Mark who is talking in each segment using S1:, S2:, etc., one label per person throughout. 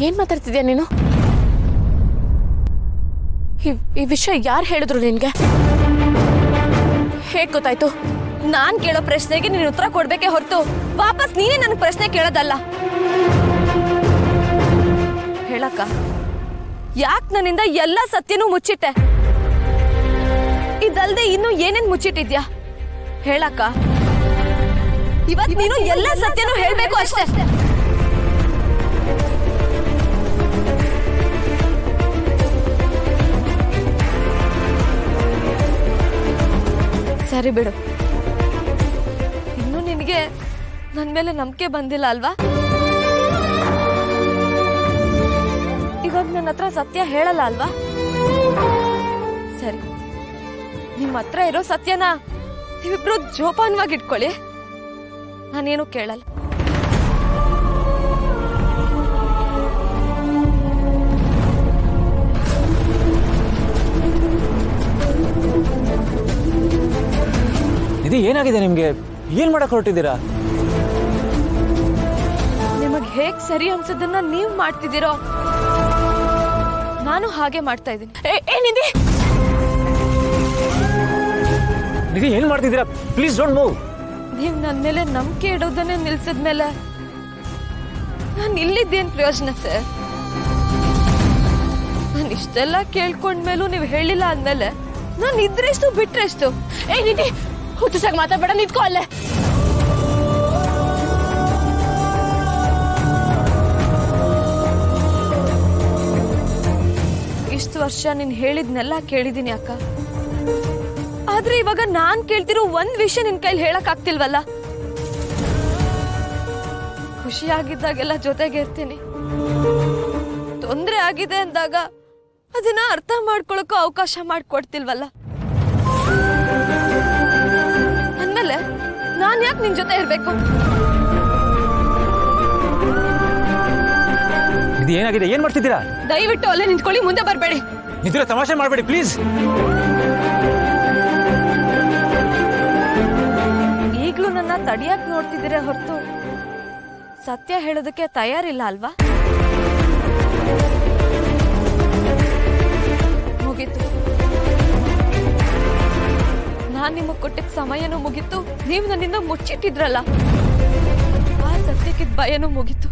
S1: ಏನ್ ಮಾತಾಡ್ತಿದ್ಯಾ ನೀನು? ಈ ವಿಷಯ ಯಾರು ಹೇಳಿದ್ರು ನಿನ್ಗೆ? ಹೇಗ್ ಗೊತ್ತಾಯ್ತು?
S2: ನಾನ್ ಕೇಳೋ ಪ್ರಶ್ನೆಗೆ ನೀನು ಉತ್ತರ ಕೊಡ್ಬೇಕೆ ಹೊರತು ವಾಪಸ್ ನೀನೇ ನನ್ ಪ್ರಶ್ನೆ ಕೇಳೋದಲ್ಲ. ಹೇಳಕ್ಕ, ಯಾಕೆ ನನ್ನಿಂದ ಎಲ್ಲ ಸತ್ಯನೂ ಮುಚ್ಚಿಟ್ಟೆ? ಇದಲ್ದೆ ಇನ್ನು ಏನೇನ್ ಮುಚ್ಚಿಟ್ಟಿದ್ಯಾ ಹೇಳಕ್ಕ? ಇವತ್ ನೀನು ಎಲ್ಲ ಸತ್ಯನೂ ಹೇಳ್ಬೇಕು ಅಷ್ಟೇ. ಸರಿ ಬಿಡು, ಇನ್ನು ನಿನಗೆ ನನ್ ಮೇಲೆ ನಂಬಿಕೆ ಬಂದಿಲ್ಲ ಅಲ್ವಾ? ಇವಾಗ ನನ್ನ ಹತ್ರ ಸತ್ಯ ಹೇಳಲ್ಲ ಅಲ್ವಾ? ಸರಿ, ನಿಮ್ಮ ಹತ್ರ ಇರೋ ಸತ್ಯನ ನೀವಿಬ್ರು ಜೋಪಾನವಾಗಿ ಇಟ್ಕೊಳ್ಳಿ, ನಾನೇನು ಕೇಳಲ್ಲ.
S3: ಇದು ಏನಾಗಿದೆ ನಿಮ್ಗೆ? ಏನ್ ಮಾಡಕ್ ಹೊರಟಿದ್ದೀರಾ?
S2: ನಿಮಗ್ ಹೇಗ್ ಸರಿ ಅನ್ಸೋದನ್ನ ನೀವ್ ಮಾಡ್ತಿದ್ದೀರೋ ನಾನು ಹಾಗೆ ಮಾಡ್ತಾ ಇದ್ದೀನಿ.
S1: ಏನಿದೆ?
S3: ನಿಧಿ ಏನ್ ಮಾಡ್ತಿದ್ದೀರಾ? Please don't move.
S2: ನೀವ್ ನನ್ ಮೇಲೆ ನಂಬಿಕೆ ಇಡೋದನ್ನೇ ನಿಲ್ಸಿದ್ಮೇಲೆ ನಾನು ಇಲ್ಲಿದ್ದೇನ್ ಪ್ರಯೋಜನ ಸರ್? ನಾನು ಇಷ್ಟೆಲ್ಲ ಕೇಳ್ಕೊಂಡ್ಮೇಲೂ ನೀವು ಹೇಳಿಲ್ಲ ಅಂದ್ಮೇಲೆ ನಾನು ಇದ್ರೆಷ್ಟು ಬಿಟ್ರೆಷ್ಟು?
S1: ನಿಧಿ, ಹುಚ್ಚುಸಾಗಿ ಮಾತಾಡ್ಬೇಡ, ನಿಂತ್ಕೋ ಅಲ್ಲೇ.
S2: ಇಷ್ಟು ವರ್ಷ ನೀನ್ ಹೇಳಿದ್ನೆಲ್ಲ ಕೇಳಿದೀನಿ ಅಕ್ಕ, ಆದ್ರೆ ಇವಾಗ ನಾನ್ ಕೇಳ್ತಿರೋ ಒಂದ್ ವಿಷಯ ನಿನ್ ಕೈಲಿ ಹೇಳಕ್ ಆಗ್ತಿಲ್ವಲ್ಲ. ಖುಷಿಯಾಗಿದ್ದಾಗೆಲ್ಲ ಜೊತೆಗೆ ಇರ್ತೀನಿ, ತೊಂದ್ರೆ ಆಗಿದೆ ಅಂದಾಗ ಅದನ್ನ ಅರ್ಥ ಮಾಡ್ಕೊಳಕ್ಕೂ ಅವಕಾಶ ಮಾಡ್ಕೊಡ್ತಿಲ್ವಲ್ಲ. ಅಂದ್ಮೇಲೆ ನಾನ್ ಯಾಕೆ ನಿನ್ ಜೊತೆ ಇರ್ಬೇಕು?
S3: ಇದು ಏನಾಗಿದೆ? ಏನ್ ಮಾಡ್ತಿದ್ದೀರಾ?
S2: ದಯವಿಟ್ಟು ಅಲ್ಲೇ ನಿಂತ್ಕೊಳ್ಳಿ, ಮುಂದೆ ಬರ್ಬೇಡಿ.
S3: ನಿದ್ರೆ ತಮಾಷೆ ಮಾಡಬೇಡಿ ಪ್ಲೀಸ್.
S2: ಈಗ್ಲೂ ನನ್ನ ತಡಿಯಕ್ ನೋಡ್ತಿದ್ದೀರ ಹೊರತು ಸತ್ಯ ಹೇಳೋದಕ್ಕೆ ತಯಾರಿಲ್ಲ ಅಲ್ವಾ? ಮುಗೀತು, ನಾನ್ ನಿಮಗ್ ಕೊಟ್ಟಿದ್ದ ಸಮಯನೂ ಮುಗೀತು, ನೀವು ನನ್ನಿಂದ ಮುಚ್ಚಿಟ್ಟಿದ್ರಲ್ಲ ಆ ಸತ್ಯಕ್ಕಿದ್ದ ಭಯನೂ ಮುಗೀತು.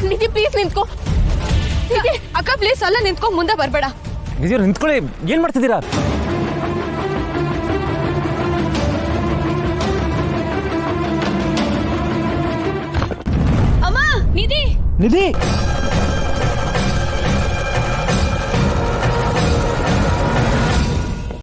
S1: ನಿಧಿ ಪ್ಲೀಸ್ ನಿಂತ್ಕೋ.
S2: ಅಕ್ಕ ಪ್ಲೀಸ್ ಅಲ್ಲ ನಿಂತ್ಕೊ, ಮುಂದೆ ಬರ್ಬೇಡ.
S3: ನಿಧಿ ನಿಂತ್ಕೊಳ್ಳಿ, ಏನ್ ಮಾಡ್ತಿದ್ದೀರಾ?
S2: ಅಮ್ಮ, ನಿಧಿ
S3: ನಿಧಿ